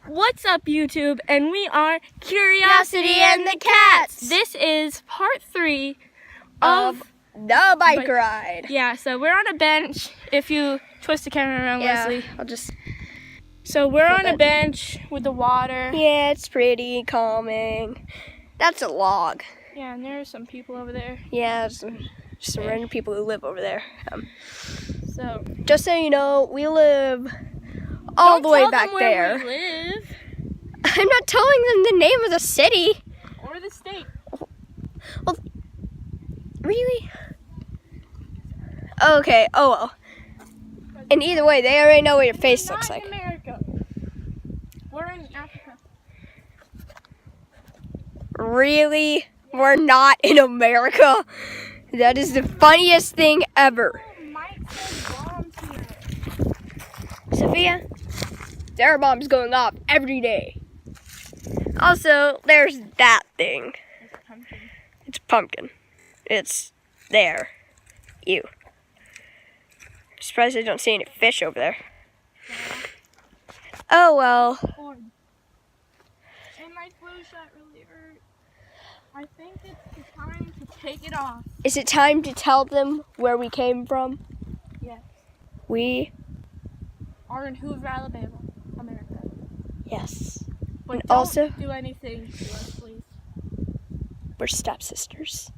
What's up, YouTube? And we are Curiosity and the Cats. This is part 3 of the bike ride. Yeah, so we're on a bench. If you twist the camera around, Leslie. So we're on a bench with the water. Yeah, it's pretty calming. That's a log. Yeah, and there are some people over there. Yeah, some random people who live over there. So just so you know, we live all the way back there. We live. I'm not telling them the name of the city. Or the state. Well, really? Okay, oh well. And either way, they already know what your face looks like. We're not in America. We're in Africa. Really? We're not in America? That is the funniest thing ever. Mike said bombs here. Sophia, there are bombs going off every day. Also, there's that thing. It's a pumpkin. It's a pumpkin. It's there. Ew. I'm surprised I don't see any fish over there. Oh well. And my flu shot really hurt. I think it's the time to take it off. Is it time to tell them where we came from? Yes. We are in Hoover, Alabama, America. Yes. But And don't also, do anything to us, please. we're stepsisters.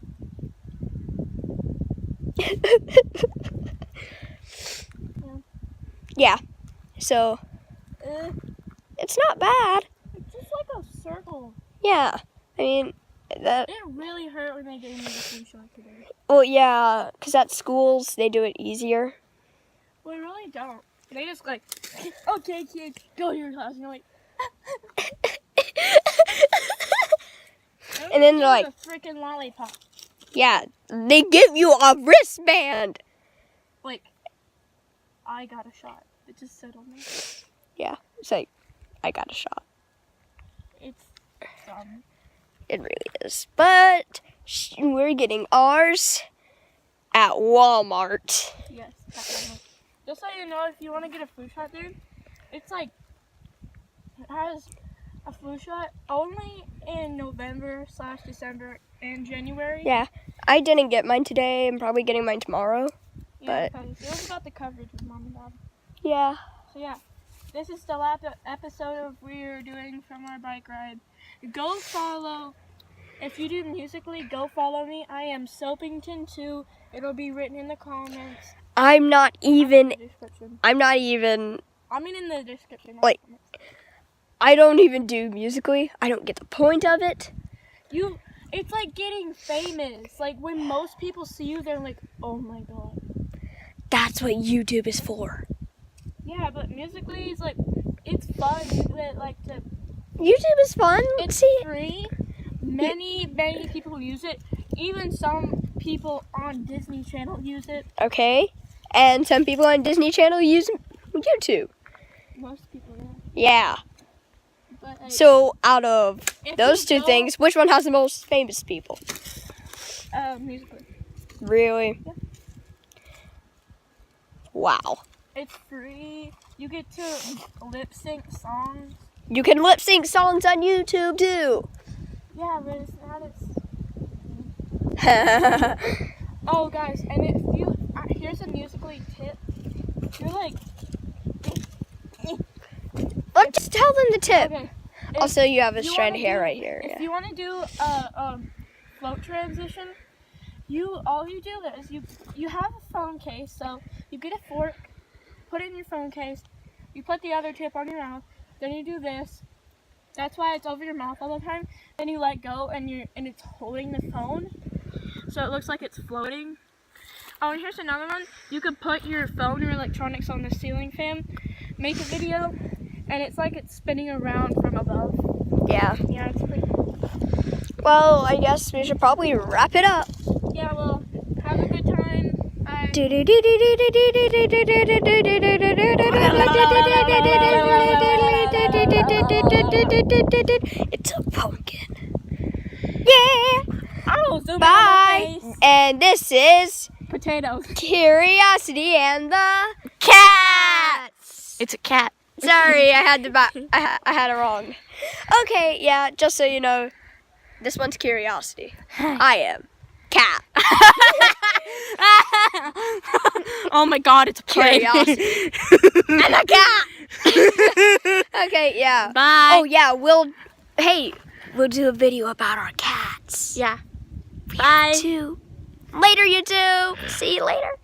Yeah. So it's not bad. It's just like a circle. Yeah. I mean, that. It really hurt when they gave me the flu shot today. Well, yeah, because at schools they do it easier. Well, they really don't. They just like, okay, kids, go to your class. And you're like, and then they're like, a freaking lollipop. yeah, they give you a wristband. Like, I got a shot. It just said on there. Yeah, it's like, I got a shot. It's dumb. It really is. But we're getting ours at Walmart. Yes, that one. Just so you know, if you want to get a flu shot, dude, it's like, it has a flu shot only in November/December and January. Yeah, I didn't get mine today. I'm probably getting mine tomorrow. Yeah, because it was about the coverage with Mom and Dad. Yeah. So yeah, this is the last episode of we're doing from our bike ride. Go follow. If you do Musically, go follow me. I am Soapington2. It'll be written in the comments. I'm not even. In the description. I'm not even. I mean in the description. Like, I don't even do Musically. I don't get the point of it. It's like getting famous. Like when most people see you, they're like, oh my god. That's what YouTube is for. Yeah, but Musically is like, it's fun. Like to. YouTube is fun. It's free. Many people who use it. Even some people on Disney Channel use it. Okay. And some people on Disney Channel use YouTube. Most people, yeah. But, like, so out of those two things, which one has the most famous people? Musically. Really? Yeah. Wow. It's free. You get to lip sync songs. You can lip sync songs on YouTube too. Yeah, but it's not as. Oh, guys, and if you here's a Musically tip. You're like. Let's just tell them the tip. Okay. Also, you have a strand of hair right here. If you want to do a float transition, all you do is you have a phone case. So you get a fork, put it in your phone case. You put the other tip on your mouth. Then you do this. That's why it's over your mouth all the time. Then you let go, and it's holding the phone, so it looks like it's floating. Oh, and here's another one. You could put your phone or electronics on the ceiling fan, make a video, and it's like it's spinning around from above. Yeah. Yeah, it's pretty cool. Well, I guess we should probably wrap it up. Yeah, well, have a good time. Bye. It's a pumpkin. Yeah. Oh, zoom Bye. out my face. And this is Potatoes. Curiosity and the Cats. It's a cat. Sorry, I had I had it wrong. Okay, yeah, just so you know, this one's curiosity. I am cat. Oh my god, it's a plane. Curiosity. And a cat. Okay, yeah. Bye. Oh yeah, we'll do a video about our cats. Yeah. Bye. Too. Later, YouTube. See you later.